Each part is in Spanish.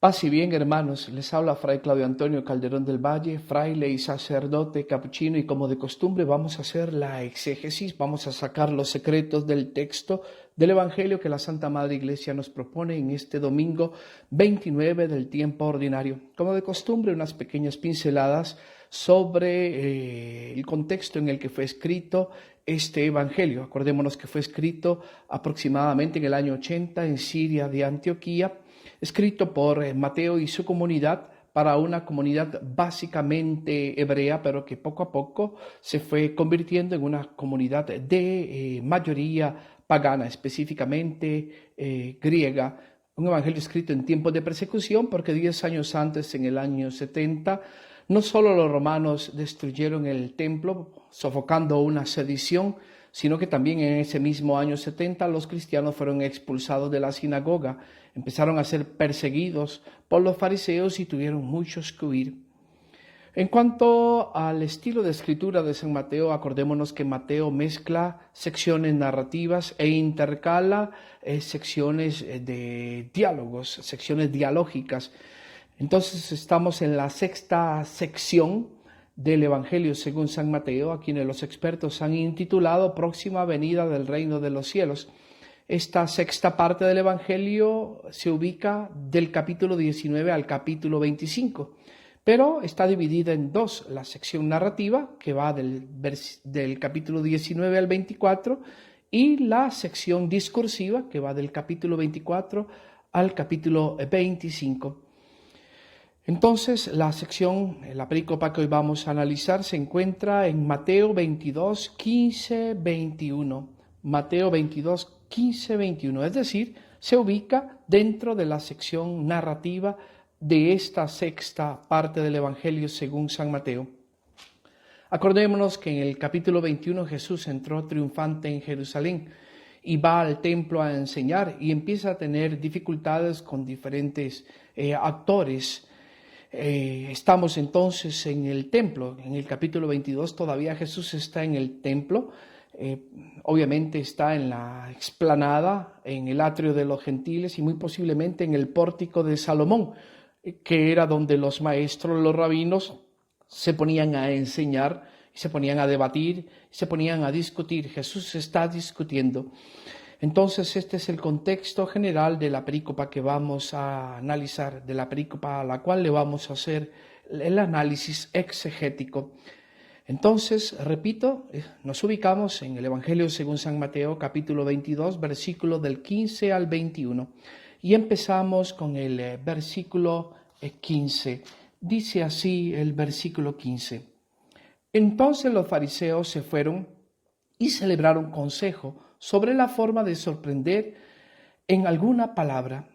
Paz y bien, hermanos, les habla Fray Claudio Antonio Calderón del Valle, fraile y sacerdote capuchino, y como de costumbre vamos a hacer la exégesis, vamos a sacar los secretos del texto del Evangelio que la Santa Madre Iglesia nos propone en este domingo 29 del tiempo ordinario. Como de costumbre, unas pequeñas pinceladas sobre el contexto en el que fue escrito este Evangelio. Acordémonos que fue escrito aproximadamente en el año 80 en Siria de Antioquía, escrito por Mateo y su comunidad para una comunidad básicamente hebrea, pero que poco a poco se fue convirtiendo en una comunidad de mayoría pagana, específicamente griega. Un evangelio escrito en tiempos de persecución, porque 10 años antes, en el año 70, no solo los romanos destruyeron el templo, sofocando una sedición, sino que también en ese mismo año 70 los cristianos fueron expulsados de la sinagoga, empezaron a ser perseguidos por los fariseos y tuvieron muchos que huir. En cuanto al estilo de escritura de San Mateo, acordémonos que Mateo mezcla secciones narrativas e intercala secciones de diálogos, secciones dialógicas. Entonces estamos en la sexta sección del Evangelio según San Mateo, a quienes los expertos han intitulado Próxima venida del reino de los cielos. Esta sexta parte del Evangelio se ubica del capítulo 19 al capítulo 25, pero está dividida en dos: la sección narrativa, que va del capítulo 19 al 24, y la sección discursiva, que va del capítulo 24 al capítulo 25. Entonces, la perícopa que hoy vamos a analizar se encuentra en Mateo 22, 15, 21. Mateo 22, 15, 21, es decir, se ubica dentro de la sección narrativa de esta sexta parte del Evangelio según San Mateo. Acordémonos que en el capítulo 21 Jesús entró triunfante en Jerusalén y va al templo a enseñar y empieza a tener dificultades con diferentes actores. Estamos entonces en el templo, en el capítulo 22 todavía Jesús está en el templo, obviamente está en la explanada, en el atrio de los gentiles y muy posiblemente en el pórtico de Salomón, que era donde los maestros, los rabinos, se ponían a enseñar, se ponían a debatir, se ponían a discutir. Jesús está discutiendo. Entonces, este es el contexto general de la perícopa que vamos a analizar, de la perícopa a la cual le vamos a hacer el análisis exegético. Entonces, repito, nos ubicamos en el Evangelio según San Mateo, capítulo 22, versículo del 15 al 21. Y empezamos con el versículo 15. Dice así el versículo 15. Entonces los fariseos se fueron y celebraron consejo sobre la forma de sorprenderle en alguna palabra.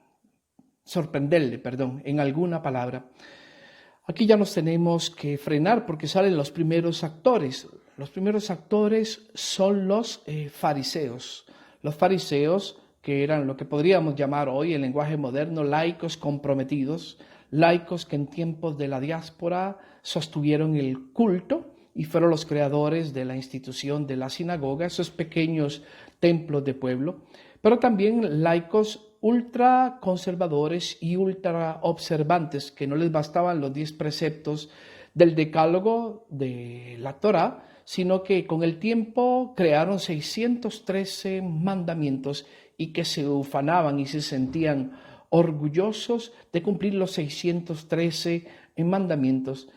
Aquí ya nos tenemos que frenar porque salen los primeros actores. Los primeros actores son los fariseos. Los fariseos, que eran lo que podríamos llamar hoy en lenguaje moderno laicos comprometidos, laicos que en tiempos de la diáspora sostuvieron el culto y fueron los creadores de la institución de la sinagoga, esos pequeños templos de pueblo, pero también laicos ultra conservadores y ultra observantes, que no les bastaban los 10 preceptos del decálogo de la Torá, sino que con el tiempo crearon 613 mandamientos y que se ufanaban y se sentían orgullosos de cumplir los 613 mandamientos.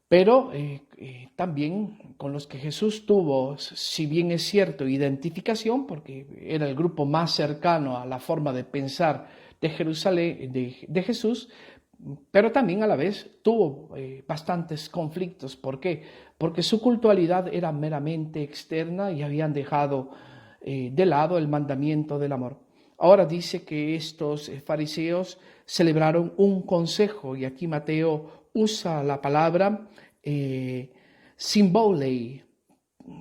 Pero también con los que Jesús tuvo, si bien es cierto, identificación, porque era el grupo más cercano a la forma de pensar de Jerusalén, de Jesús, pero también a la vez tuvo bastantes conflictos. ¿Por qué? Porque su cultualidad era meramente externa y habían dejado de lado el mandamiento del amor. Ahora dice que estos fariseos celebraron un consejo, y aquí Mateo usa la palabra symbolei,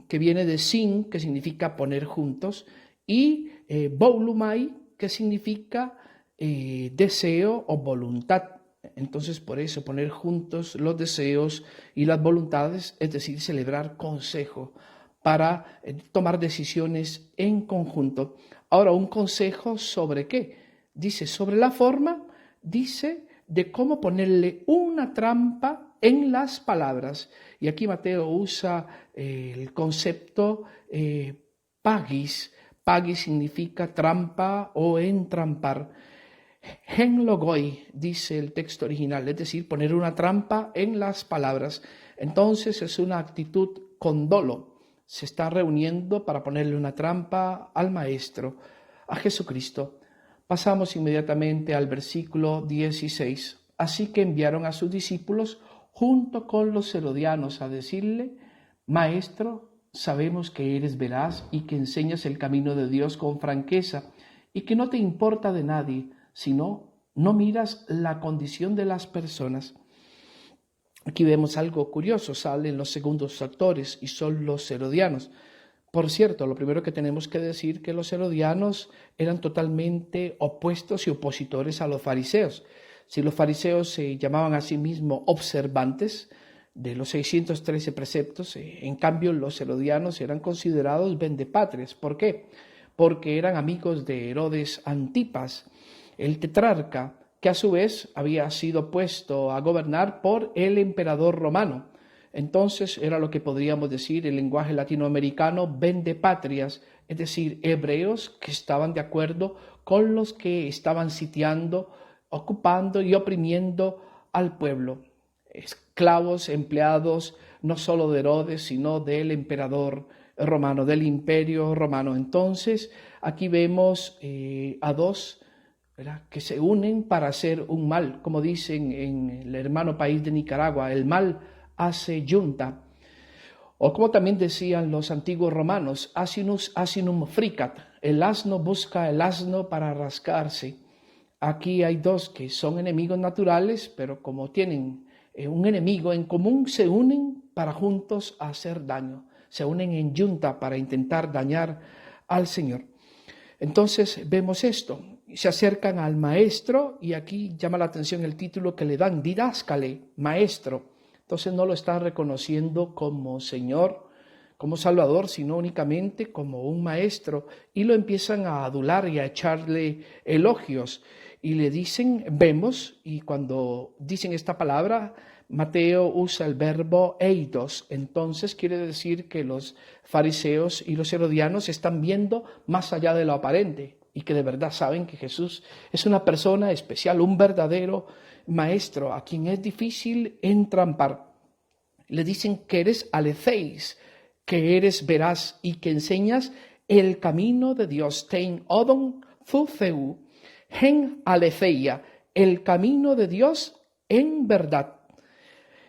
que viene de sin, que significa poner juntos, y boulomai, que significa deseo o voluntad. Entonces, por eso, poner juntos los deseos y las voluntades, es decir, celebrar consejo para tomar decisiones en conjunto. Ahora, ¿un consejo sobre qué? Dice, sobre la forma, dice, de cómo ponerle una trampa en las palabras. Y aquí Mateo usa el concepto pagis. Pagis significa trampa o entrampar. Hen logoi, dice el texto original, es decir, poner una trampa en las palabras. Entonces es una actitud con dolo. Se está reuniendo para ponerle una trampa al Maestro, a Jesucristo. Pasamos inmediatamente al versículo 16. Así que enviaron a sus discípulos junto con los herodianos a decirle: Maestro, sabemos que eres veraz y que enseñas el camino de Dios con franqueza y que no te importa de nadie, sino no miras la condición de las personas. Aquí vemos algo curioso, salen los segundos actores y son los herodianos. Por cierto, lo primero que tenemos que decir que los herodianos eran totalmente opuestos y opositores a los fariseos. Si los fariseos se llamaban a sí mismos observantes de los 613 preceptos, en cambio los herodianos eran considerados vendepatrias. ¿Por qué? Porque eran amigos de Herodes Antipas, el tetrarca, que a su vez había sido puesto a gobernar por el emperador romano. Entonces era lo que podríamos decir en lenguaje latinoamericano vendepatrias, es decir, hebreos que estaban de acuerdo con los que estaban sitiando, ocupando y oprimiendo al pueblo. Esclavos, empleados, no solo de Herodes, sino del emperador romano, del imperio romano. Entonces aquí vemos a dos, ¿verdad?, que se unen para hacer un mal, como dicen en el hermano país de Nicaragua, el mal hace junta. O como también decían los antiguos romanos, asinus asinum fricat, el asno busca el asno para rascarse. Aquí hay dos que son enemigos naturales, pero como tienen un enemigo en común, se unen para juntos hacer daño, se unen en junta para intentar dañar al Señor. Entonces vemos esto, se acercan al maestro y aquí llama la atención el título que le dan, didáscale, maestro. Entonces no lo están reconociendo como Señor, como Salvador, sino únicamente como un maestro y lo empiezan a adular y a echarle elogios y le dicen, vemos, y cuando dicen esta palabra, Mateo usa el verbo eidos, entonces quiere decir que los fariseos y los herodianos están viendo más allá de lo aparente y que de verdad saben que Jesús es una persona especial, un verdadero maestro a quien es difícil entrampar. Le dicen que eres aletheis, que eres veraz y que enseñas el camino de Dios. Tein odon theu, hen aletheia, el camino de Dios en verdad.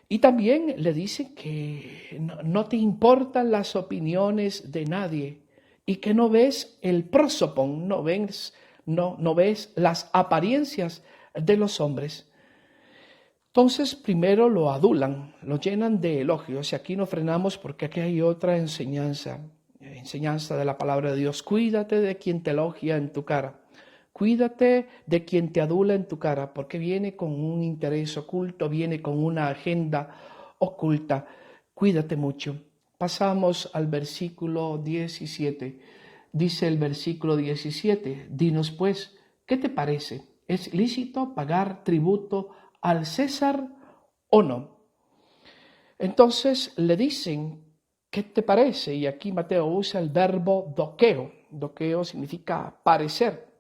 Y también le dicen que no te importan las opiniones de nadie y que no ves el prosopon, no ves las apariencias de los hombres. Entonces primero lo adulan, lo llenan de elogios y aquí no frenamos porque aquí hay otra enseñanza de la palabra de Dios. Cuídate de quien te elogia en tu cara. Cuídate de quien te adula en tu cara, porque viene con un interés oculto, viene con una agenda oculta. Cuídate mucho. Pasamos al versículo 17. Dice el versículo 17, dinos pues, ¿qué te parece? ¿Es lícito pagar tributo al César o no? Entonces le dicen, ¿qué te parece? Y aquí Mateo usa el verbo doqueo. Doqueo significa parecer.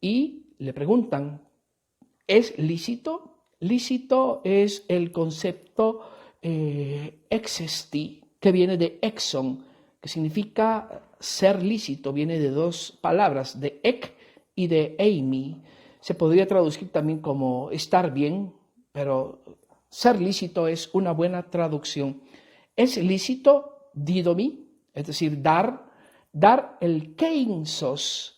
Y le preguntan, ¿es lícito? Lícito es el concepto exesti, que viene de exon, que significa ser lícito, viene de dos palabras, de ek y de eimi. Se podría traducir también como estar bien, pero ser lícito es una buena traducción. Es lícito didomi, es decir, dar el keinsos.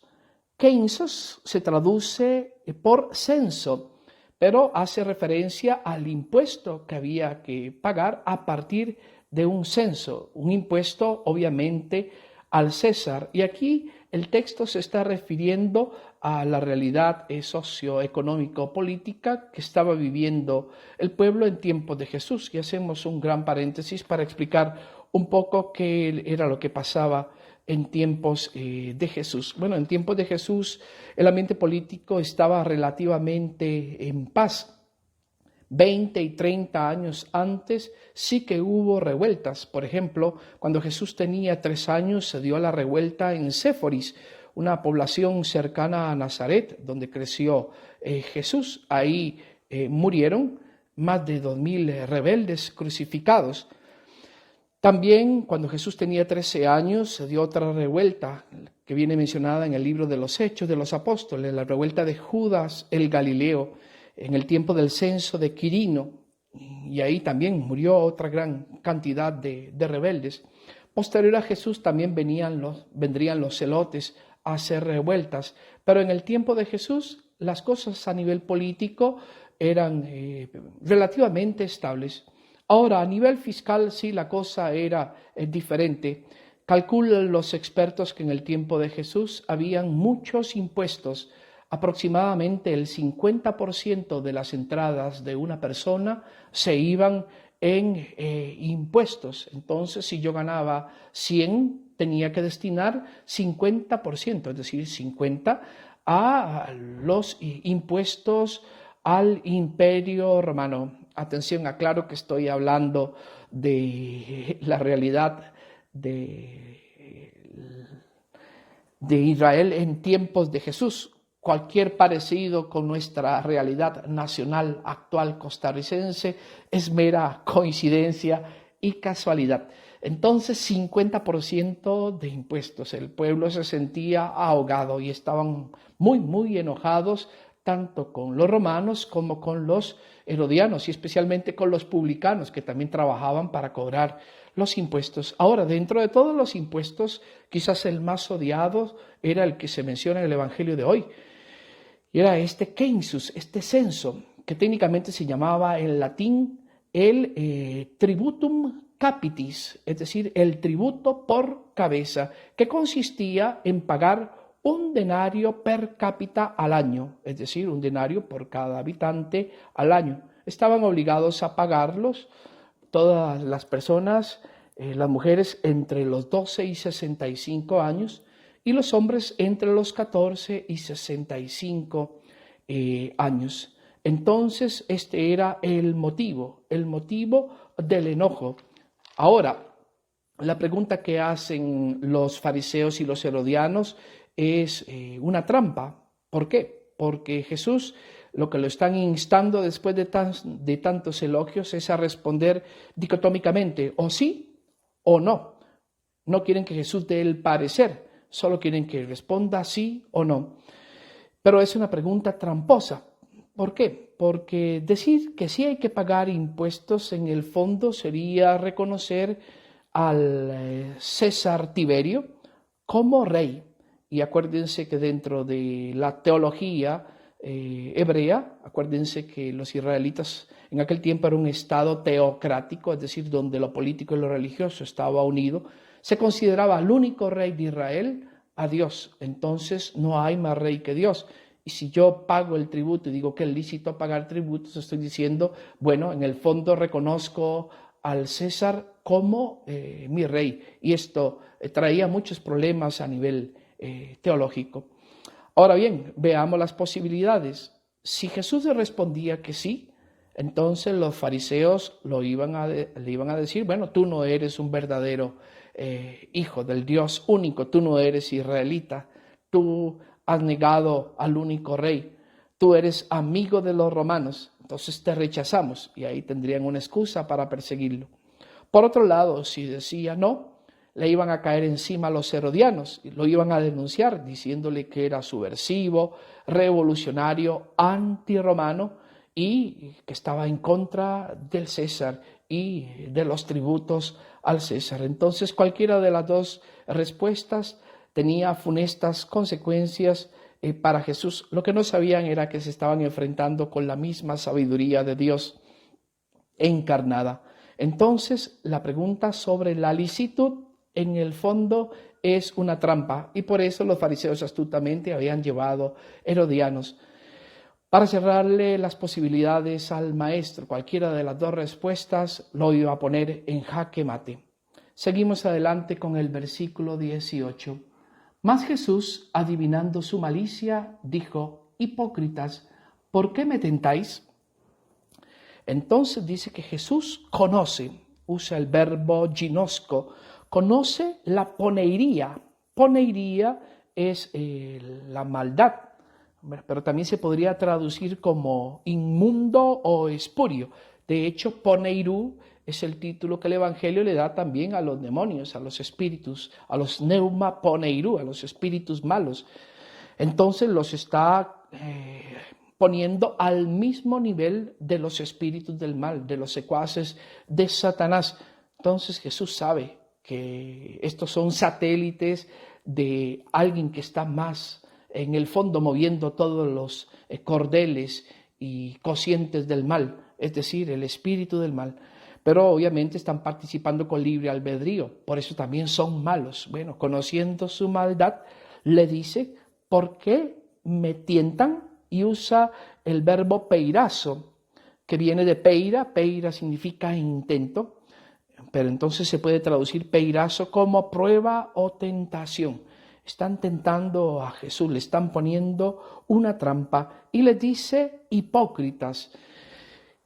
Keinsos se traduce por censo, pero hace referencia al impuesto que había que pagar a partir de un censo, un impuesto obviamente al César. Y aquí el texto se está refiriendo a la realidad socioeconómico-política que estaba viviendo el pueblo en tiempos de Jesús. Y hacemos un gran paréntesis para explicar un poco qué era lo que pasaba en tiempos de Jesús. Bueno, en tiempos de Jesús el ambiente político estaba relativamente en paz. 20 y 30 años antes sí que hubo revueltas. Por ejemplo, cuando Jesús tenía 3 años se dio la revuelta en Séforis, una población cercana a Nazaret, donde creció Jesús. Ahí murieron más de 2000 rebeldes crucificados. También cuando Jesús tenía 13 años se dio otra revuelta que viene mencionada en el libro de los Hechos de los Apóstoles, la revuelta de Judas el Galileo en el tiempo del censo de Quirino, y ahí también murió otra gran cantidad de rebeldes. Posterior a Jesús también vendrían los celotes a hacer revueltas, pero en el tiempo de Jesús las cosas a nivel político eran relativamente estables. Ahora, a nivel fiscal sí la cosa era diferente. Calculan los expertos que en el tiempo de Jesús habían muchos impuestos. Aproximadamente el 50% de las entradas de una persona se iban en impuestos. Entonces, si yo ganaba 100, tenía que destinar 50%, es decir, 50 a los impuestos al Imperio Romano. Atención, aclaro que estoy hablando de la realidad de Israel en tiempos de Jesús. Cualquier parecido con nuestra realidad nacional actual costarricense es mera coincidencia y casualidad. Entonces, 50% de impuestos. El pueblo se sentía ahogado y estaban muy enojados tanto con los romanos como con los herodianos y especialmente con los publicanos que también trabajaban para cobrar los impuestos. Ahora, dentro de todos los impuestos, quizás el más odiado era el que se menciona en el Evangelio de hoy. Y era este census, este censo, que técnicamente se llamaba en latín el tributum capitis, es decir, el tributo por cabeza, que consistía en pagar un denario per cápita al año, es decir, un denario por cada habitante al año. Estaban obligados a pagarlos todas las personas, las mujeres entre los 12 y 65 años y los hombres entre los 14 y 65 años. Entonces, este era el motivo del enojo. Ahora, la pregunta que hacen los fariseos y los herodianos es una trampa. ¿Por qué? Porque Jesús lo que lo están instando después de tantos elogios es a responder dicotómicamente, o sí o no. No quieren que Jesús dé el parecer, solo quieren que responda sí o no. Pero es una pregunta tramposa. ¿Por qué? Porque decir que sí hay que pagar impuestos en el fondo sería reconocer al César Tiberio como rey. Y acuérdense que dentro de la teología hebrea, acuérdense que los israelitas en aquel tiempo era un estado teocrático, es decir, donde lo político y lo religioso estaba unido, se consideraba el único rey de Israel a Dios. Entonces no hay más rey que Dios. Y si yo pago el tributo y digo que es lícito pagar tributos, estoy diciendo, bueno, en el fondo reconozco al César como mi rey. Y esto traía muchos problemas a nivel teológico. Ahora bien, veamos las posibilidades. Si Jesús le respondía que sí, entonces los fariseos le iban a decir, bueno, tú no eres un verdadero hijo del Dios único, tú no eres israelita, tú has negado al único rey, tú eres amigo de los romanos, entonces te rechazamos, y ahí tendrían una excusa para perseguirlo. Por otro lado, si decía no, le iban a caer encima a los herodianos, y lo iban a denunciar diciéndole que era subversivo, revolucionario, antirromano y que estaba en contra del César y de los tributos al César. Entonces cualquiera de las dos respuestas tenía funestas consecuencias para Jesús. Lo que no sabían era que se estaban enfrentando con la misma sabiduría de Dios encarnada. Entonces, la pregunta sobre la licitud en el fondo es una trampa y por eso los fariseos astutamente habían llevado herodianos para cerrarle las posibilidades al maestro. Cualquiera de las dos respuestas lo iba a poner en jaque mate. Seguimos adelante con el versículo 18. Mas Jesús, adivinando su malicia, dijo: hipócritas, ¿por qué me tentáis? Entonces dice que Jesús conoce, usa el verbo ginosco, conoce la poneiría. Poneiría es la maldad, pero también se podría traducir como inmundo o espurio. De hecho, poneirú es el título que el Evangelio le da también a los demonios, a los espíritus, a los neuma poneirú, a los espíritus malos. Entonces los está poniendo al mismo nivel de los espíritus del mal, de los secuaces de Satanás. Entonces Jesús sabe que estos son satélites de alguien que está más en el fondo moviendo todos los cordeles y cocientes del mal, es decir, el espíritu del mal. Pero obviamente están participando con libre albedrío, por eso también son malos. Bueno, conociendo su maldad, le dice, ¿por qué me tientan? Y usa el verbo peirazo, que viene de peira. Peira significa intento, pero entonces se puede traducir peirazo como prueba o tentación. Están tentando a Jesús, le están poniendo una trampa y le dice hipócritas.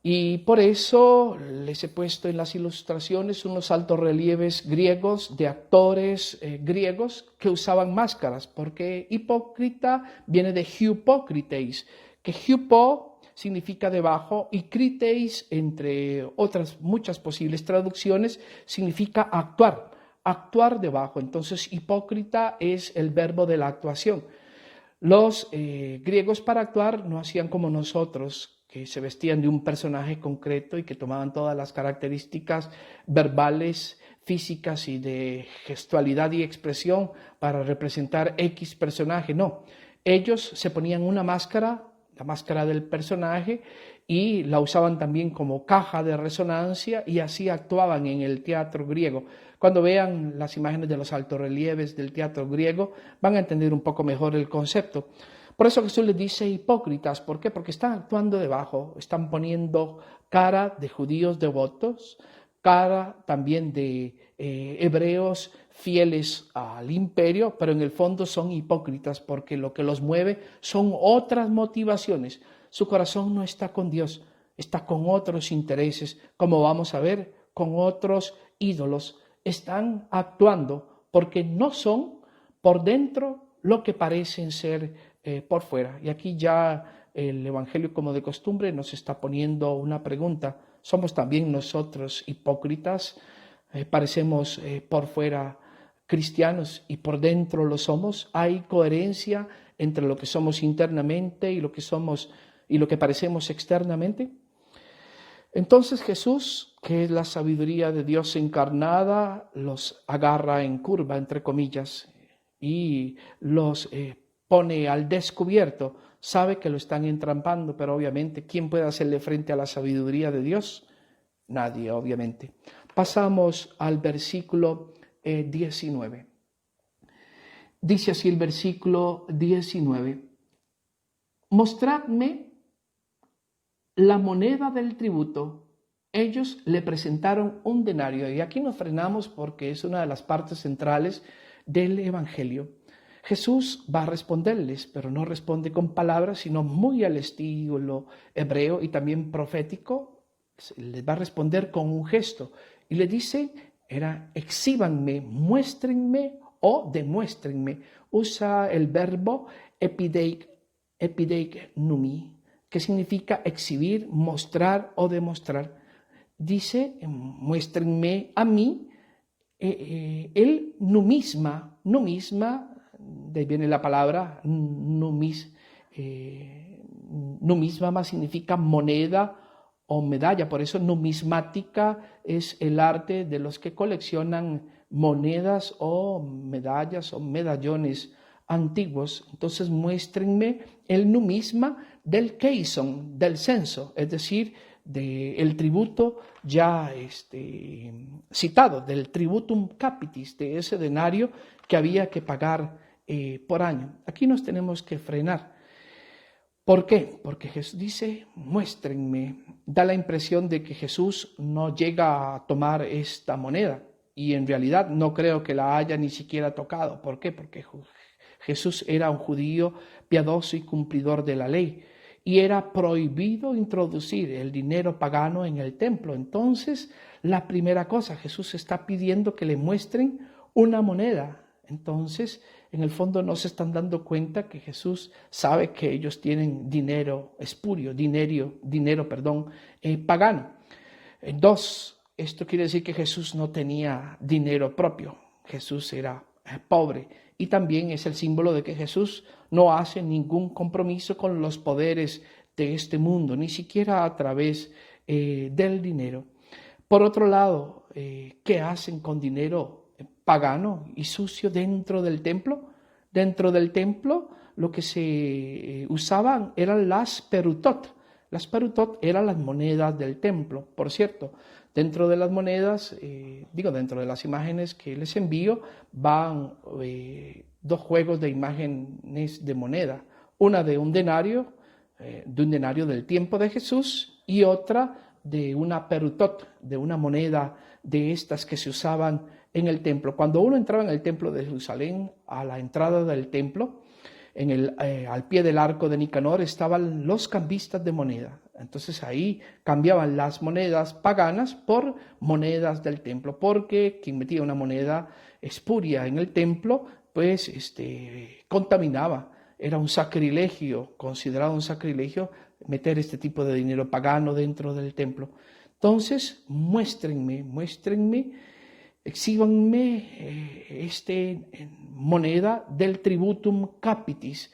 Y por eso les he puesto en las ilustraciones unos altos relieves griegos de actores griegos que usaban máscaras, porque hipócrita viene de hypokrites, que hypo significa debajo y krites, entre otras muchas posibles traducciones, significa actuar, actuar debajo. Entonces hipócrita es el verbo de la actuación. Los griegos para actuar no hacían como nosotros, que se vestían de un personaje concreto y que tomaban todas las características verbales, físicas y de gestualidad y expresión para representar X personaje. No, ellos se ponían una máscara, la máscara del personaje, y la usaban también como caja de resonancia y así actuaban en el teatro griego. Cuando vean las imágenes de los altorrelieves del teatro griego van a entender un poco mejor el concepto. Por eso Jesús les dice hipócritas. ¿Por qué? Porque están actuando debajo, están poniendo cara de judíos devotos, cara también de hebreos fieles al imperio, pero en el fondo son hipócritas porque lo que los mueve son otras motivaciones. Su corazón no está con Dios, está con otros intereses, como vamos a ver, con otros ídolos. Están actuando porque no son por dentro lo que parecen ser por fuera. Y aquí ya el Evangelio, como de costumbre, nos está poniendo una pregunta. ¿Somos también nosotros hipócritas? ¿Parecemos por fuera cristianos y por dentro lo somos? ¿Hay coherencia entre lo que somos internamente y lo que somos y lo que parecemos externamente? Entonces Jesús, que es la sabiduría de Dios encarnada, los agarra en curva, entre comillas, y los pone al descubierto. Sabe que lo están entrampando, pero obviamente, ¿quién puede hacerle frente a la sabiduría de Dios? Nadie, obviamente. Pasamos al versículo 19. Dice así el versículo 19. Mostradme la moneda del tributo. Ellos le presentaron un denario. Y aquí nos frenamos porque es una de las partes centrales del Evangelio. Jesús va a responderles, pero no responde con palabras, sino muy al estilo hebreo y también profético. Les va a responder con un gesto y le dice, exhíbanme, muéstrenme o demuéstrenme. Usa el verbo epideignumi, que significa exhibir, mostrar o demostrar. Dice, muéstrenme a mí el numisma, de ahí viene la palabra numisma significa moneda o medalla, por eso numismática es el arte de los que coleccionan monedas o medallas o medallones antiguos. Entonces muéstrenme el numisma del keison, del censo, es decir, del tributo ya citado, del tributum capitis, de ese denario que había que pagar por año. Aquí nos tenemos que frenar. ¿Por qué? Porque Jesús dice, muéstrenme. Da la impresión de que Jesús no llega a tomar esta moneda y en realidad no creo que la haya ni siquiera tocado. ¿Por qué? Porque Jesús era un judío piadoso y cumplidor de la ley y era prohibido introducir el dinero pagano en el templo. Entonces, la primera cosa, Jesús está pidiendo que le muestren una moneda. Entonces, en el fondo no se están dando cuenta que Jesús sabe que ellos tienen dinero espurio, pagano. Dos, esto quiere decir que Jesús no tenía dinero propio. Jesús era pobre, y también es el símbolo de que Jesús no hace ningún compromiso con los poderes de este mundo, ni siquiera a través del dinero. Por otro lado, ¿qué hacen con dinero pagano y sucio dentro del templo? Dentro del templo lo que se usaban eran las perutot. Las perutot eran las monedas del templo. Por cierto, dentro de las monedas, dentro de las imágenes que les envío, van dos juegos de imágenes de moneda. Una de un denario del tiempo de Jesús, y otra de una perutot, de una moneda de estas que se usaban en el templo. Cuando uno entraba en el templo de Jerusalén, a la entrada del templo, al pie del arco de Nicanor, estaban los cambistas de moneda. Entonces ahí cambiaban las monedas paganas por monedas del templo, porque quien metía una moneda espuria en el templo, pues contaminaba. Era un sacrilegio, considerado un sacrilegio, meter este tipo de dinero pagano dentro del templo. Entonces, muéstrenme, exhíbanme moneda del tributum capitis,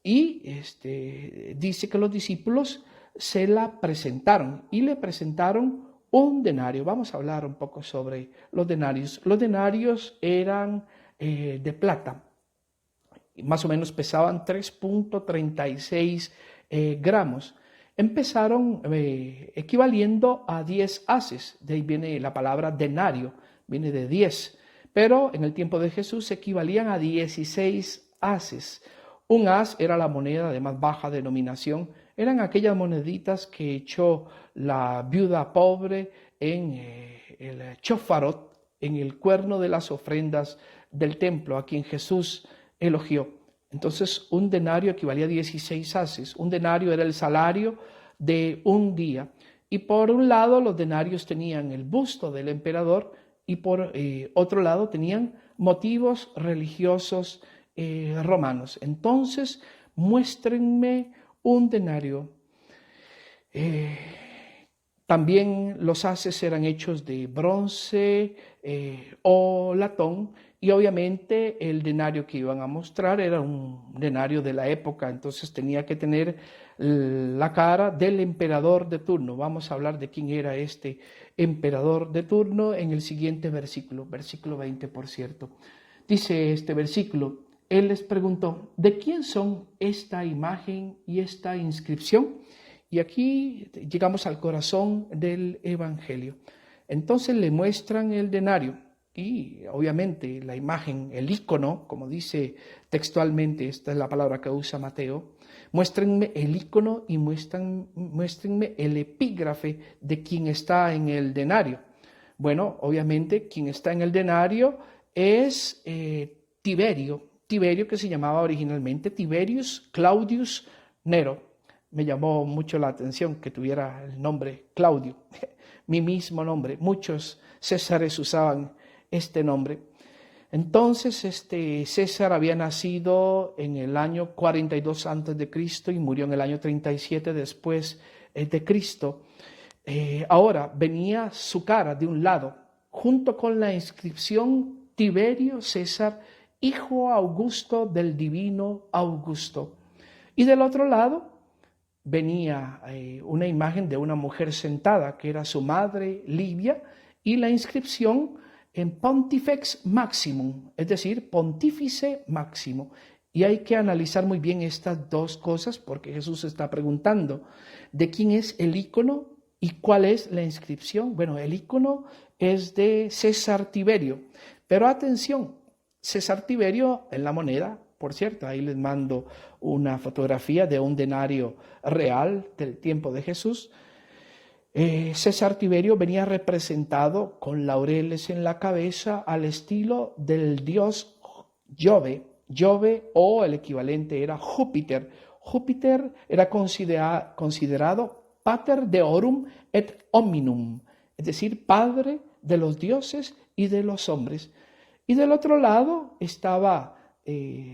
y dice que los discípulos se la presentaron y le presentaron un denario. Vamos a hablar un poco sobre los denarios. Los denarios eran de plata, más o menos pesaban 3.36 gramos. Empezaron equivaliendo a 10 haces, de ahí viene la palabra denario, viene de 10, pero en el tiempo de Jesús equivalían a 16 haces. Un haz era la moneda de más baja denominación, eran aquellas moneditas que echó la viuda pobre en el chofarot, en el cuerno de las ofrendas del templo, a quien Jesús elogió. Entonces, un denario equivalía a 16 haces. Un denario era el salario de un día. Y por un lado, los denarios tenían el busto del emperador, y por otro lado tenían motivos religiosos romanos. Entonces, muéstrenme un denario. También los haces eran hechos de bronce o latón, y obviamente el denario que iban a mostrar era un denario de la época, entonces tenía que tener la cara del emperador de turno. Vamos a hablar de quién era este emperador de turno en el siguiente versículo 20, por cierto. Dice este versículo: él les preguntó, ¿de quién son esta imagen y esta inscripción? Y aquí llegamos al corazón del Evangelio. Entonces le muestran el denario y obviamente la imagen, el icono, como dice textualmente, esta es la palabra que usa Mateo. Muéstrenme el icono y muéstrenme el epígrafe de quien está en el denario. Bueno, obviamente quien está en el denario es Tiberio, que se llamaba originalmente Tiberius Claudius Nero. Me llamó mucho la atención que tuviera el nombre Claudio, mi mismo nombre. Muchos Césares usaban este nombre. Entonces, César había nacido en el año 42 a.C. y murió en el año 37 después de Cristo. Ahora venía su cara de un lado, junto con la inscripción Tiberio César, hijo Augusto del divino Augusto. Y del otro lado venía una imagen de una mujer sentada, que era su madre Livia, y la inscripción en Pontifex Maximum, es decir, Pontífice Máximo. Y hay que analizar muy bien estas dos cosas, porque Jesús está preguntando de quién es el icono y cuál es la inscripción. Bueno, el icono es de César Tiberio, pero atención, César Tiberio en la moneda. Por cierto, ahí les mando una fotografía de un denario real del tiempo de Jesús. César Tiberio venía representado con laureles en la cabeza al estilo del dios Jove. Jove, o el equivalente era Júpiter. Júpiter era considerado pater deorum et hominum, es decir, padre de los dioses y de los hombres. Y del otro lado estaba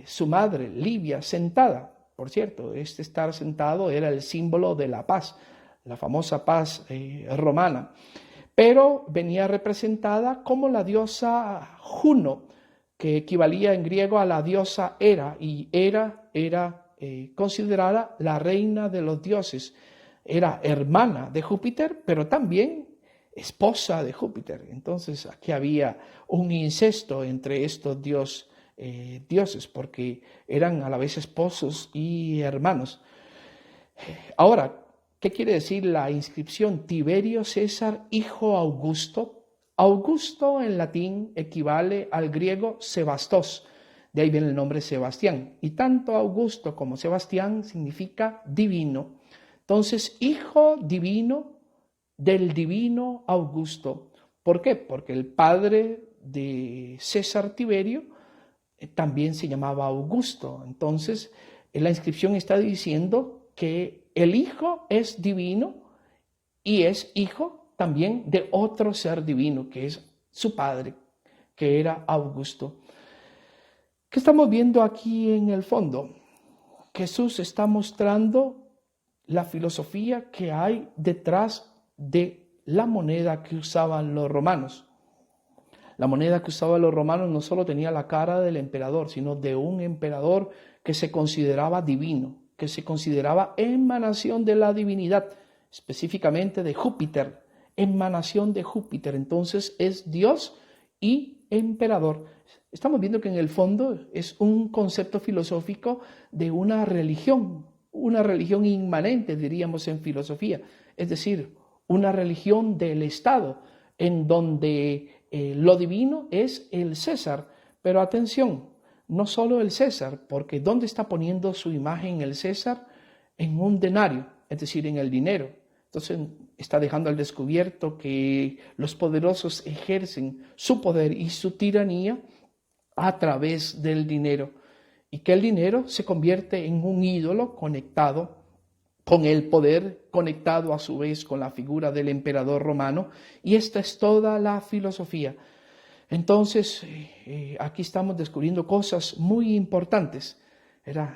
su madre, Livia, sentada. Por cierto, este estar sentado era el símbolo de la paz, la famosa paz romana. Pero venía representada como la diosa Juno, que equivalía en griego a la diosa Hera, y Hera era considerada la reina de los dioses. Era hermana de Júpiter, pero también esposa de Júpiter. Entonces aquí había un incesto entre estos dioses, porque eran a la vez esposos y hermanos. Ahora, ¿qué quiere decir la inscripción Tiberio César hijo Augusto? Augusto en latín equivale al griego Sebastos, de ahí viene el nombre Sebastián, y tanto Augusto como Sebastián significa divino. Entonces, hijo divino del divino Augusto. ¿Por qué? Porque el padre de César Tiberio también se llamaba Augusto. Entonces, la inscripción está diciendo que el hijo es divino y es hijo también de otro ser divino, que es su padre, que era Augusto. ¿Qué estamos viendo aquí en el fondo? Jesús está mostrando la filosofía que hay detrás de la moneda que usaban los romanos. La moneda que usaban los romanos no solo tenía la cara del emperador, sino de un emperador que se consideraba divino, que se consideraba emanación de la divinidad, específicamente de Júpiter, emanación de Júpiter. Entonces es Dios y emperador. Estamos viendo que en el fondo es un concepto filosófico de una religión inmanente, diríamos en filosofía, es decir, una religión del Estado, en donde lo divino es el César. Pero atención, no solo el César, porque ¿dónde está poniendo su imagen el César? En un denario, es decir, en el dinero. Entonces está dejando al descubierto que los poderosos ejercen su poder y su tiranía a través del dinero, y que el dinero se convierte en un ídolo conectado con el poder, conectado a su vez con la figura del emperador romano, y esta es toda la filosofía. Entonces, aquí estamos descubriendo cosas muy importantes.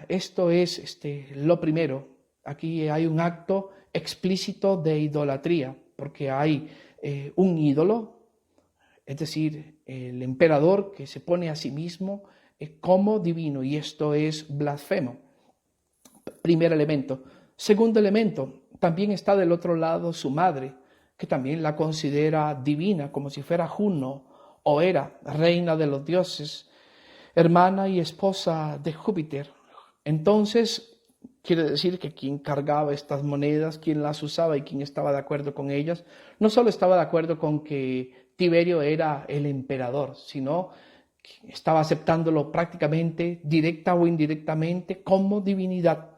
Esto es lo primero. Aquí hay un acto explícito de idolatría, porque hay un ídolo, es decir, el emperador que se pone a sí mismo como divino, y esto es blasfemo. Primer elemento. Segundo elemento, también está del otro lado su madre, que también la considera divina, como si fuera Juno o Hera, reina de los dioses, hermana y esposa de Júpiter. Entonces, quiere decir que quien cargaba estas monedas, quien las usaba y quien estaba de acuerdo con ellas, no solo estaba de acuerdo con que Tiberio era el emperador, sino que estaba aceptándolo prácticamente, directa o indirectamente, como divinidad,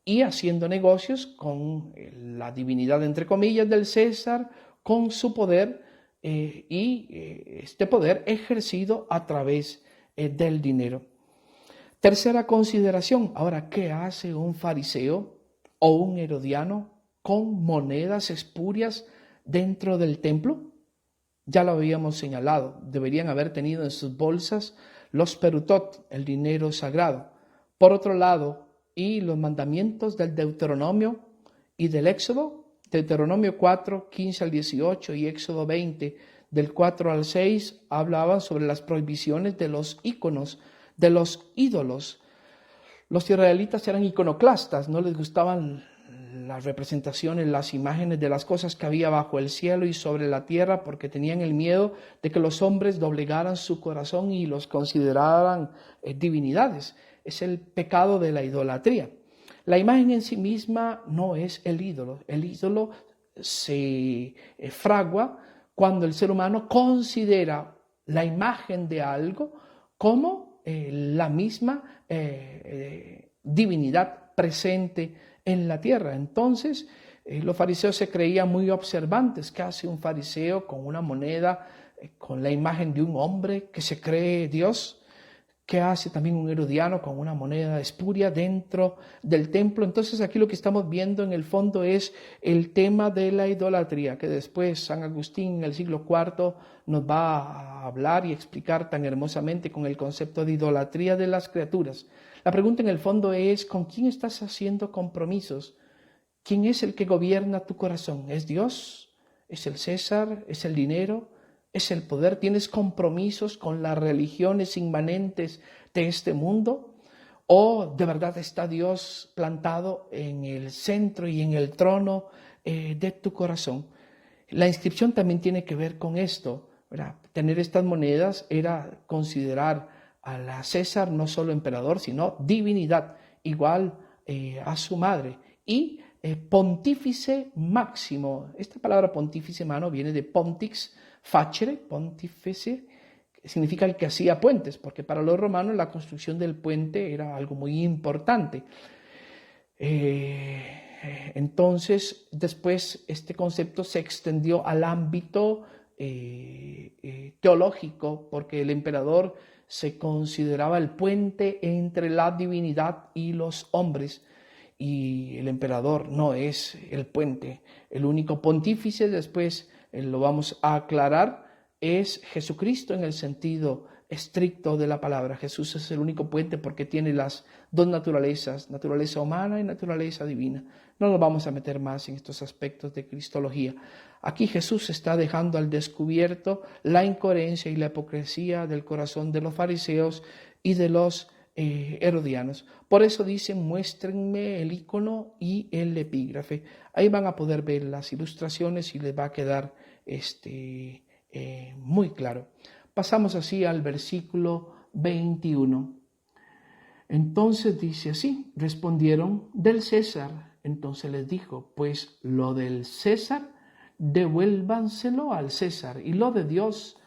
y haciendo negocios con la divinidad, entre comillas, del César, con su poder, este poder ejercido a través del dinero. Tercera consideración. Ahora, ¿qué hace un fariseo o un herodiano con monedas espurias dentro del templo? Ya lo habíamos señalado, deberían haber tenido en sus bolsas los perutot, el dinero sagrado. Por otro lado, y los mandamientos del Deuteronomio y del Éxodo, Deuteronomio 4, 15 al 18 y Éxodo 20, del 4 al 6, hablaban sobre las prohibiciones de los íconos, de los ídolos. Los israelitas eran iconoclastas, no les gustaban las representaciones, las imágenes de las cosas que había bajo el cielo y sobre la tierra, porque tenían el miedo de que los hombres doblegaran su corazón y los consideraran divinidades. Es el pecado de la idolatría. La imagen en sí misma no es el ídolo. El ídolo se fragua cuando el ser humano considera la imagen de algo como la misma divinidad presente en la tierra. Entonces, los fariseos se creían muy observantes. ¿Qué hace un fariseo con una moneda, con la imagen de un hombre que se cree Dios? ¿Qué hace también un herodiano con una moneda espuria dentro del templo? Entonces aquí lo que estamos viendo en el fondo es el tema de la idolatría, que después San Agustín en el siglo IV nos va a hablar y explicar tan hermosamente con el concepto de idolatría de las criaturas. La pregunta en el fondo es, ¿con quién estás haciendo compromisos? ¿Quién es el que gobierna tu corazón? ¿Es Dios? ¿Es el César? ¿Es el dinero? ¿Es el poder? ¿Tienes compromisos con las religiones inmanentes de este mundo? ¿O de verdad está Dios plantado en el centro y en el trono de tu corazón? La inscripción también tiene que ver con esto, ¿verdad? Tener estas monedas era considerar a la César no solo emperador, sino divinidad, igual a su madre. Y pontífice máximo. Esta palabra pontífice, mano, viene de pontix, facere, pontífice, que significa el que hacía puentes, porque para los romanos la construcción del puente era algo muy importante. Entonces, después este concepto se extendió al ámbito teológico, porque el emperador se consideraba el puente entre la divinidad y los hombres, y el emperador no es el puente. El único pontífice, después lo vamos a aclarar, es Jesucristo en el sentido estricto de la palabra. Jesús es el único puente porque tiene las dos naturalezas, naturaleza humana y naturaleza divina. No nos vamos a meter más en estos aspectos de cristología. Aquí Jesús está dejando al descubierto la incoherencia y la hipocresía del corazón de los fariseos y de los herodianos. Por eso dicen, muéstrenme el icono y el epígrafe. Ahí van a poder ver las ilustraciones y les va a quedar muy claro. Pasamos así al versículo 21. Entonces dice así, respondieron del César. Entonces les dijo, pues lo del César, devuélvanselo al César, y lo de Dios,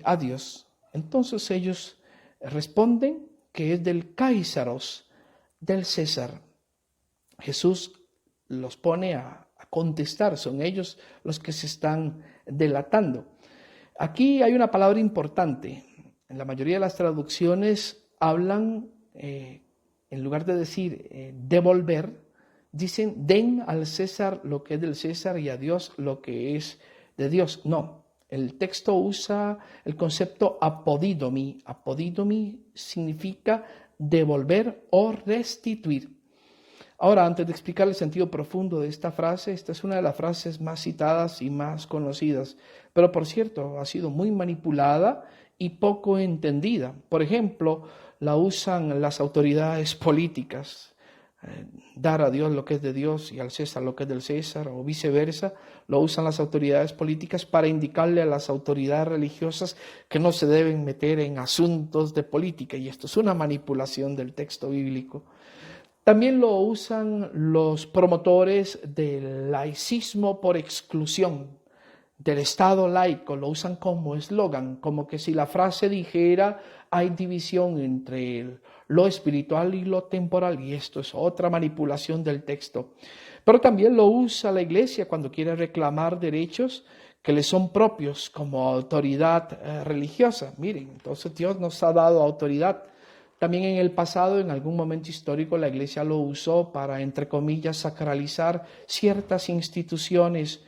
a Dios. Entonces ellos responden que es del Cáisaros, del César. Jesús los pone a contestar, son ellos los que se están delatando. Aquí hay una palabra importante. En la mayoría de las traducciones hablan, en lugar de decir devolver, dicen den al César lo que es del César y a Dios lo que es de Dios. No, el texto usa el concepto apodidomi. Apodidomi significa devolver o restituir. Ahora, antes de explicar el sentido profundo de esta frase, esta es una de las frases más citadas y más conocidas, pero por cierto, ha sido muy manipulada y poco entendida. Por ejemplo, la usan las autoridades políticas, dar a Dios lo que es de Dios y al César lo que es del César, o viceversa. Lo usan las autoridades políticas para indicarle a las autoridades religiosas que no se deben meter en asuntos de política, y esto es una manipulación del texto bíblico. También lo usan los promotores del laicismo por exclusión, del Estado laico, lo usan como eslogan, como que si la frase dijera hay división entre lo espiritual y lo temporal, y esto es otra manipulación del texto. Pero también lo usa la Iglesia cuando quiere reclamar derechos que le son propios como autoridad religiosa. Miren, entonces Dios nos ha dado autoridad. También en el pasado, en algún momento histórico, la Iglesia lo usó para, entre comillas, sacralizar ciertas instituciones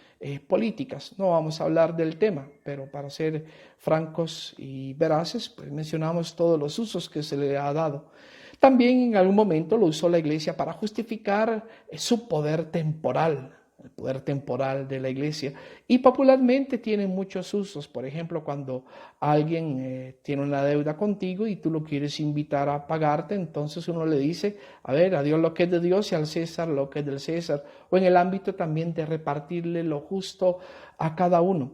políticas. No vamos a hablar del tema, pero para ser francos y veraces, pues mencionamos todos los usos que se le ha dado. También en algún momento lo usó la Iglesia para justificar su poder temporal, el poder temporal de la Iglesia, y popularmente tiene muchos usos. Por ejemplo, cuando alguien tiene una deuda contigo y tú lo quieres invitar a pagarte, entonces uno le dice, a ver, a Dios lo que es de Dios y al César lo que es del César, o en el ámbito también de repartirle lo justo a cada uno.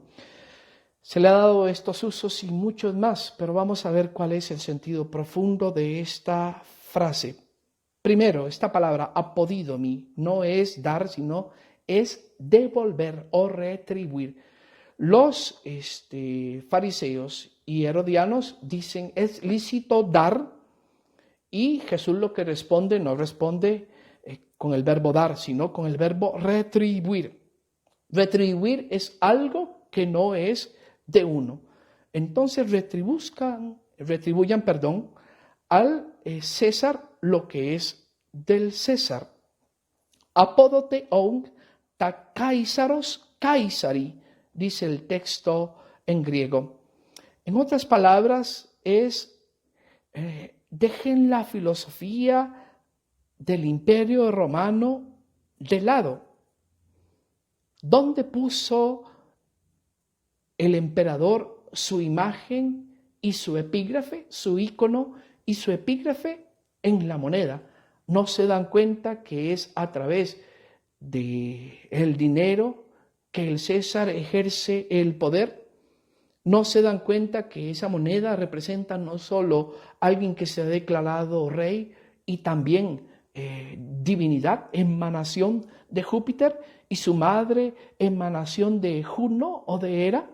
Se le ha dado estos usos y muchos más, pero vamos a ver cuál es el sentido profundo de esta frase. Primero, esta palabra apodidomi no es dar, sino es devolver o retribuir. Los fariseos y herodianos dicen es lícito dar, y Jesús lo que responde no responde con el verbo dar, sino con el verbo retribuir. Retribuir es algo que no es de uno. Entonces retribuyan al César lo que es del César. Apódote oun ta Kaisaros Kaisari, dice el texto en griego. En otras palabras, dejen la filosofía del Imperio Romano de lado. ¿Dónde puso el emperador su imagen y su epígrafe, su ícono y su epígrafe? En la moneda. No se dan cuenta que es a través del dinero que el César ejerce el poder. No se dan cuenta que esa moneda representa no solo a alguien que se ha declarado rey y también divinidad, emanación de Júpiter, y su madre, emanación de Juno o de Hera.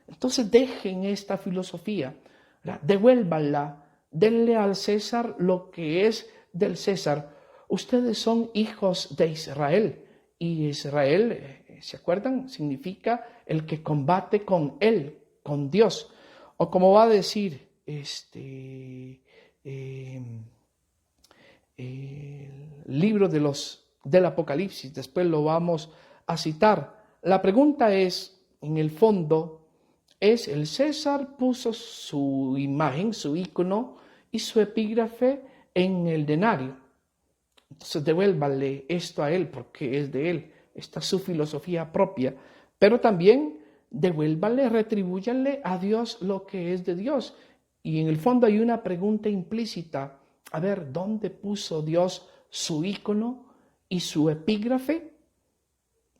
Entonces dejen esta filosofía, ¿verdad? Devuélvanla, denle al César lo que es del César. Ustedes son hijos de Israel, y Israel, ¿se acuerdan? Significa el que combate con él, con Dios. O como va a decir el libro del Apocalipsis, después lo vamos a citar. La pregunta es, en el fondo, es el César puso su imagen, su ícono y su epígrafe en el denario. Entonces devuélvanle esto a él porque es de él. Esta es su filosofía propia. Pero también devuélvanle, retribúyanle a Dios lo que es de Dios. Y en el fondo hay una pregunta implícita. A ver, ¿dónde puso Dios su ícono y su epígrafe?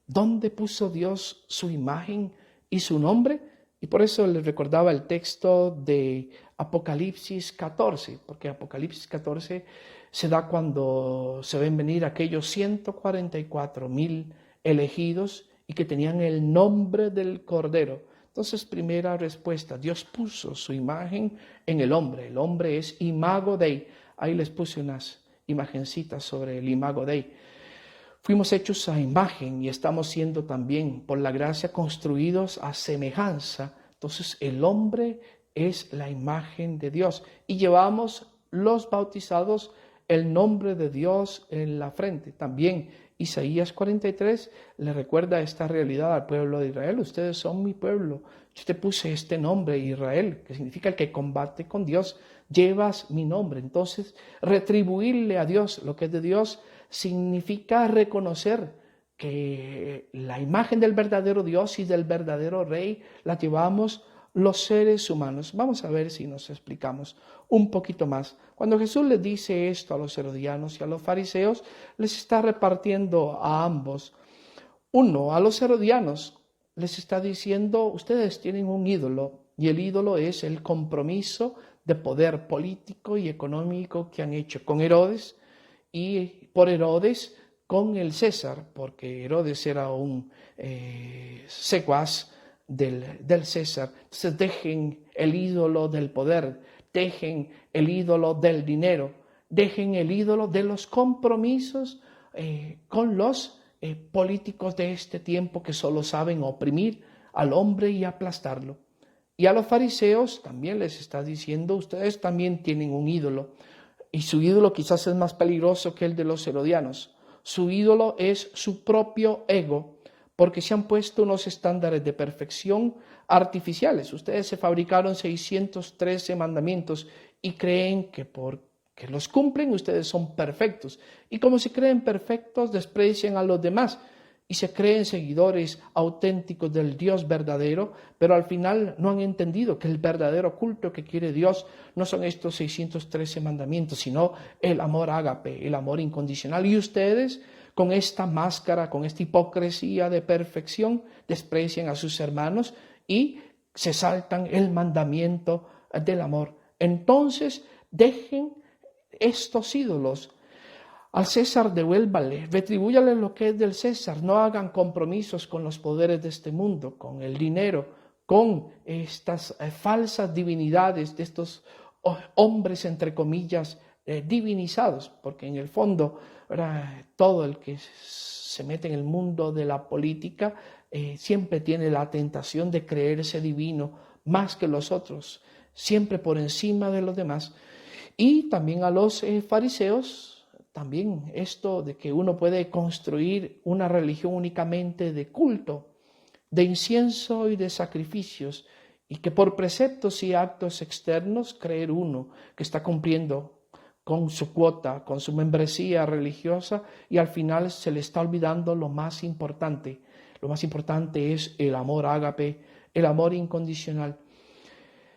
¿Dónde puso Dios su imagen y su nombre? Y por eso les recordaba el texto de Apocalipsis 14, porque Apocalipsis 14 se da cuando se ven venir aquellos 144,000 elegidos y que tenían el nombre del Cordero. Entonces, primera respuesta, Dios puso su imagen en el hombre es imago Dei. Ahí les puse unas imagencitas sobre el imago Dei. Fuimos hechos a imagen y estamos siendo también, por la gracia, construidos a semejanza. Entonces el hombre es la imagen de Dios y llevamos los bautizados el nombre de Dios en la frente. También Isaías 43 le recuerda esta realidad al pueblo de Israel. Ustedes son mi pueblo. Yo te puse este nombre, Israel, que significa el que combate con Dios. Llevas mi nombre. Entonces, retribuirle a Dios lo que es de Dios significa reconocer que la imagen del verdadero Dios y del verdadero Rey la llevamos los seres humanos. Vamos a ver si nos explicamos un poquito más. Cuando Jesús les dice esto a los herodianos y a los fariseos, les está repartiendo a ambos. Uno, a los herodianos, les está diciendo, ustedes tienen un ídolo, y el ídolo es el compromiso de poder político y económico que han hecho con Herodes, y por Herodes con el César, porque Herodes era un secuaz del César. Entonces dejen el ídolo del poder, dejen el ídolo del dinero, dejen el ídolo de los compromisos con los políticos de este tiempo que solo saben oprimir al hombre y aplastarlo. Y a los fariseos también les está diciendo, ustedes también tienen un ídolo. Y su ídolo quizás es más peligroso que el de los herodianos. Su ídolo es su propio ego, porque se han puesto unos estándares de perfección artificiales. Ustedes se fabricaron 613 mandamientos y creen que porque los cumplen ustedes son perfectos. Y como se creen perfectos, desprecian a los demás y se creen seguidores auténticos del Dios verdadero, pero al final no han entendido que el verdadero culto que quiere Dios no son estos 613 mandamientos, sino el amor ágape, el amor incondicional. Y ustedes, con esta máscara, con esta hipocresía de perfección, desprecian a sus hermanos y se saltan el mandamiento del amor. Entonces, dejen estos ídolos. Al César devuélvale, retribúyale lo que es del César, no hagan compromisos con los poderes de este mundo, con el dinero, con estas falsas divinidades de estos hombres, entre comillas, divinizados, porque en el fondo todo el que se mete en el mundo de la política siempre tiene la tentación de creerse divino más que los otros, siempre por encima de los demás. Y también a los fariseos, también esto de que uno puede construir una religión únicamente de culto, de incienso y de sacrificios, y que por preceptos y actos externos creer uno que está cumpliendo con su cuota, con su membresía religiosa, y al final se le está olvidando lo más importante. Lo más importante es el amor ágape, el amor incondicional.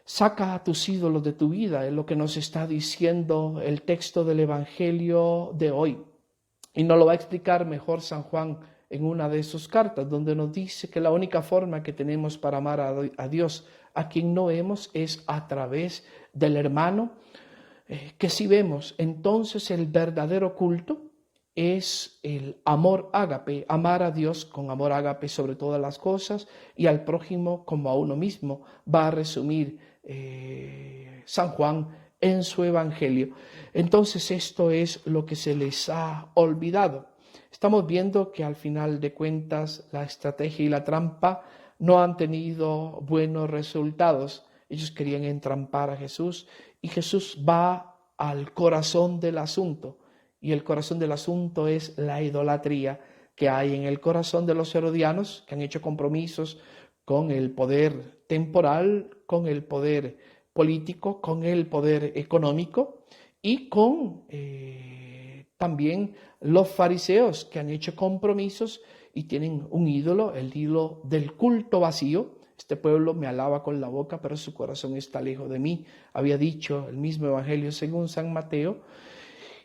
Saca a tus ídolos de tu vida, es lo que nos está diciendo el texto del Evangelio de hoy. Y nos lo va a explicar mejor San Juan en una de sus cartas, donde nos dice que la única forma que tenemos para amar a Dios, a quien no vemos, es a través del hermano, que si vemos. Entonces el verdadero culto es el amor ágape, amar a Dios con amor ágape sobre todas las cosas y al prójimo como a uno mismo, va a resumir San Juan en su Evangelio. Entonces esto es lo que se les ha olvidado. Estamos viendo que al final de cuentas la estrategia y la trampa no han tenido buenos resultados. Ellos querían entrampar a Jesús y Jesús va al corazón del asunto. Y el corazón del asunto es la idolatría que hay en el corazón de los herodianos, que han hecho compromisos con el poder temporal, con el poder político, con el poder económico y con también los fariseos, que han hecho compromisos y tienen un ídolo, el ídolo del culto vacío. Este pueblo me alaba con la boca, pero su corazón está lejos de mí, había dicho el mismo Evangelio según San Mateo.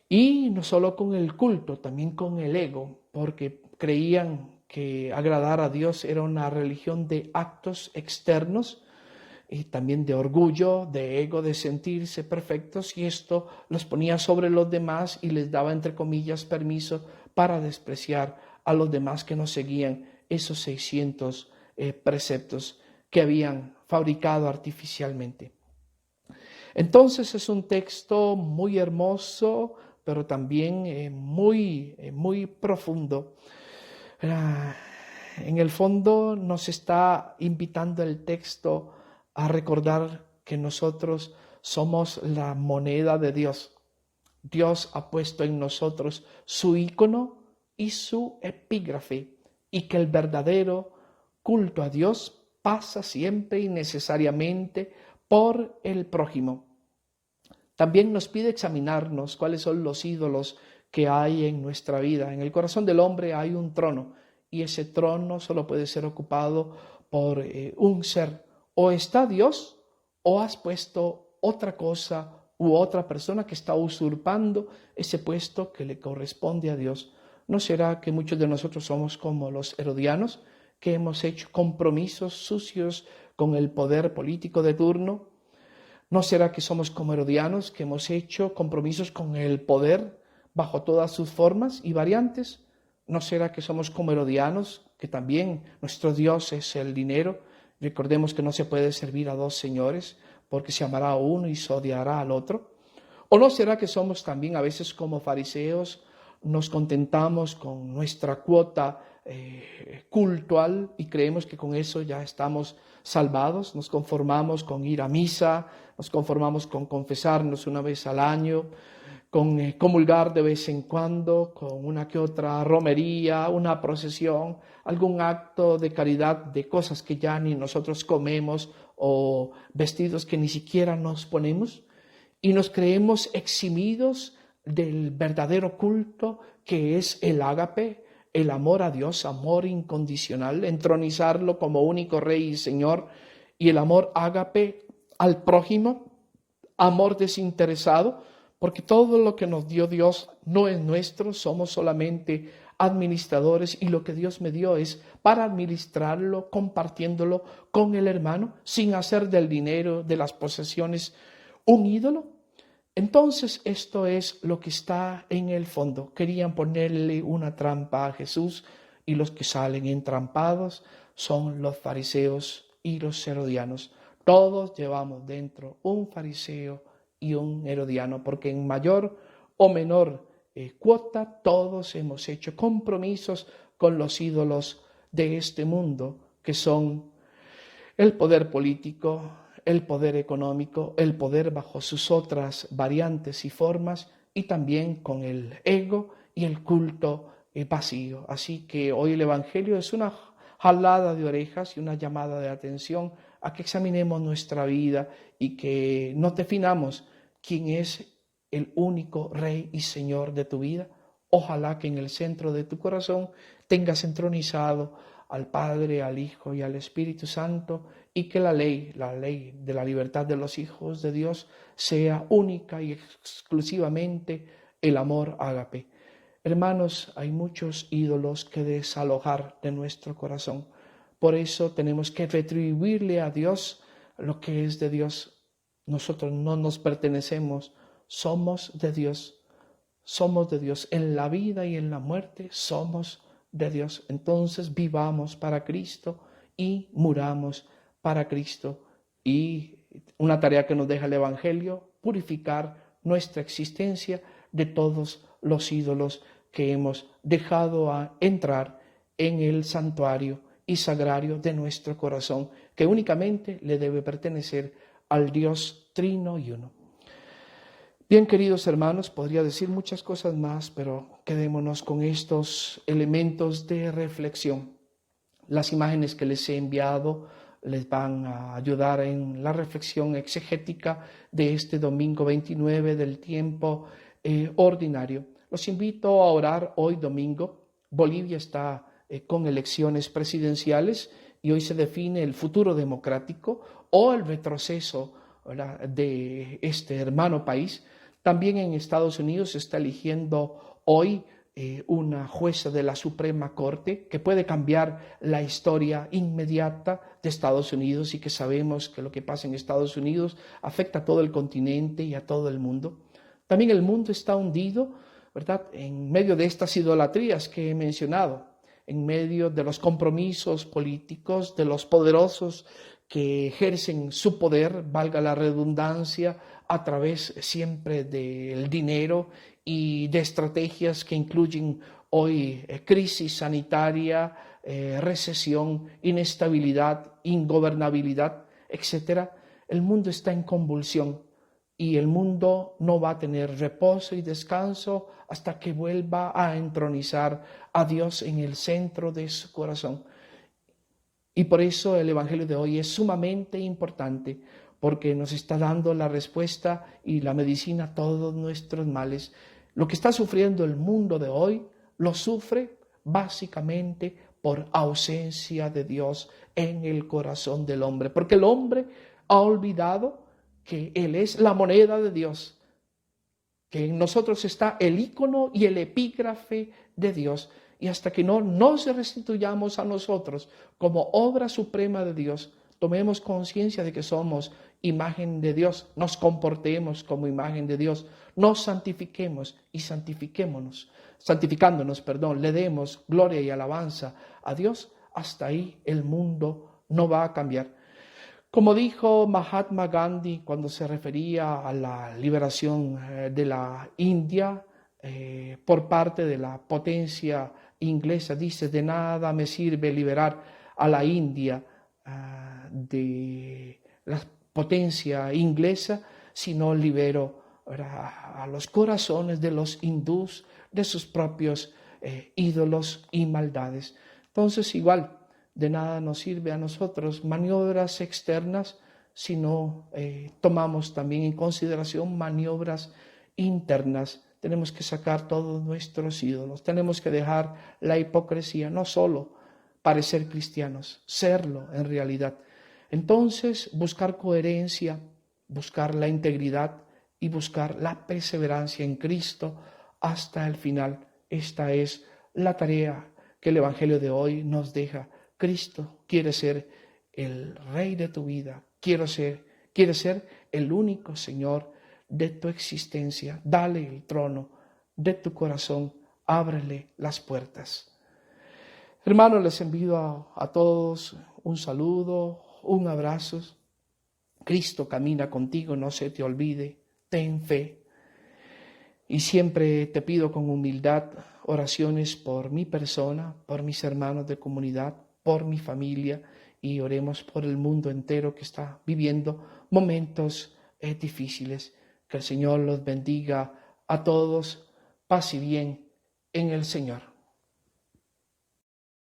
Y no solo con el culto, también con el ego, porque creían que agradar a Dios era una religión de actos externos y también de orgullo, de ego, de sentirse perfectos, y esto los ponía sobre los demás y les daba, entre comillas, permiso para despreciar a los demás que no seguían esos 600 preceptos que habían fabricado artificialmente. Entonces es un texto muy hermoso, pero también muy profundo. En el fondo nos está invitando el texto a recordar que nosotros somos la moneda de Dios. Dios ha puesto en nosotros su ícono y su epígrafe, y que el verdadero culto a Dios pasa siempre y necesariamente por el prójimo. También nos pide examinarnos cuáles son los ídolos que hay en nuestra vida. En el corazón del hombre hay un trono y ese trono solo puede ser ocupado por un ser. O está Dios o has puesto otra cosa u otra persona que está usurpando ese puesto que le corresponde a Dios. ¿No será que muchos de nosotros somos como los herodianos, que hemos hecho compromisos sucios con el poder político de turno? ¿No será que somos como herodianos, que hemos hecho compromisos con el poder bajo todas sus formas y variantes? ¿No será que somos como herodianos, que también nuestro Dios es el dinero? Recordemos que no se puede servir a dos señores, porque se amará a uno y se odiará al otro. ¿O no será que somos también a veces como fariseos, nos contentamos con nuestra cuota cultual y creemos que con eso ya estamos salvados? Nos conformamos con ir a misa, nos conformamos con confesarnos una vez al año, con comulgar de vez en cuando, con una que otra romería, una procesión, algún acto de caridad de cosas que ya ni nosotros comemos o vestidos que ni siquiera nos ponemos, y nos creemos eximidos del verdadero culto que es el ágape, el amor a Dios, amor incondicional, entronizarlo como único Rey y Señor, y el amor ágape al prójimo, amor desinteresado, porque todo lo que nos dio Dios no es nuestro, somos solamente administradores, y lo que Dios me dio es para administrarlo, compartiéndolo con el hermano, sin hacer del dinero, de las posesiones, un ídolo. Entonces esto es lo que está en el fondo. Querían ponerle una trampa a Jesús y los que salen entrampados son los fariseos y los herodianos. Todos llevamos dentro un fariseo y un herodiano, porque en mayor o menor cuota todos hemos hecho compromisos con los ídolos de este mundo, que son el poder político, el poder económico, el poder bajo sus otras variantes y formas, y también con el ego y el culto vacío. Así que hoy el Evangelio es una jalada de orejas y una llamada de atención a que examinemos nuestra vida y que nos definamos quién es el único Rey y Señor de tu vida. Ojalá que en el centro de tu corazón tengas entronizado al Padre, al Hijo y al Espíritu Santo, y que la ley de la libertad de los hijos de Dios sea única y exclusivamente el amor ágape. Hermanos, hay muchos ídolos que desalojar de nuestro corazón. Por eso tenemos que retribuirle a Dios lo que es de Dios. Nosotros no nos pertenecemos, somos de Dios. Somos de Dios. En la vida y en la muerte somos de Dios. Entonces vivamos para Cristo y muramos para Cristo. Y una tarea que nos deja el Evangelio, purificar nuestra existencia de todos los ídolos que hemos dejado a entrar en el santuario y sagrario de nuestro corazón, que únicamente le debe pertenecer al Dios trino y uno. Bien, queridos hermanos, podría decir muchas cosas más, pero quedémonos con estos elementos de reflexión. Las imágenes que les he enviado les van a ayudar en la reflexión exegética de este domingo 29 del tiempo ordinario. Los invito a orar hoy domingo. Bolivia está con elecciones presidenciales y hoy se define el futuro democrático o el retroceso, ¿verdad?, de este hermano país. También en Estados Unidos se está eligiendo hoy una jueza de la Suprema Corte que puede cambiar la historia inmediata de Estados Unidos, y que sabemos que lo que pasa en Estados Unidos afecta a todo el continente y a todo el mundo. También el mundo está hundido, ¿verdad?, en medio de estas idolatrías que he mencionado, en medio de los compromisos políticos, de los poderosos que ejercen su poder, valga la redundancia, a través siempre del dinero y de estrategias que incluyen hoy crisis sanitaria, recesión, inestabilidad, ingobernabilidad, etc. El mundo está en convulsión y el mundo no va a tener reposo y descanso hasta que vuelva a entronizar a Dios en el centro de su corazón. Y por eso el Evangelio de hoy es sumamente importante, porque nos está dando la respuesta y la medicina a todos nuestros males. Lo que está sufriendo el mundo de hoy, lo sufre básicamente por ausencia de Dios en el corazón del hombre, porque el hombre ha olvidado que Él es la moneda de Dios, que en nosotros está el ícono y el epígrafe de Dios. Y hasta que no nos restituyamos a nosotros como obra suprema de Dios, tomemos conciencia de que somos imagen de Dios, nos comportemos como imagen de Dios, nos santifiquemos y santificándonos, le demos gloria y alabanza a Dios, hasta ahí el mundo no va a cambiar. Como dijo Mahatma Gandhi cuando se refería a la liberación de la India por parte de la potencia inglesa, dice: de nada me sirve liberar a la India de la potencia inglesa si no libero a los corazones de los hindús de sus propios ídolos y maldades. Entonces, igual, de nada nos sirve a nosotros maniobras externas si no tomamos también en consideración maniobras internas. Tenemos que sacar todos nuestros ídolos, tenemos que dejar la hipocresía, no solo parecer cristianos, serlo en realidad. Entonces, buscar coherencia, buscar la integridad y buscar la perseverancia en Cristo hasta el final. Esta es la tarea que el Evangelio de hoy nos deja. Cristo quiere ser el Rey de tu vida, quiere ser el único Señor de tu existencia. Dale el trono de tu corazón, ábrele las puertas. Hermanos, les envío a todos un saludo, un abrazo. Cristo camina contigo, no se te olvide, ten fe. Y siempre te pido con humildad oraciones por mi persona, por mis hermanos de comunidad, por mi familia y oremos por el mundo entero que está viviendo momentos difíciles. Que el Señor los bendiga a todos. Paz y bien en el Señor.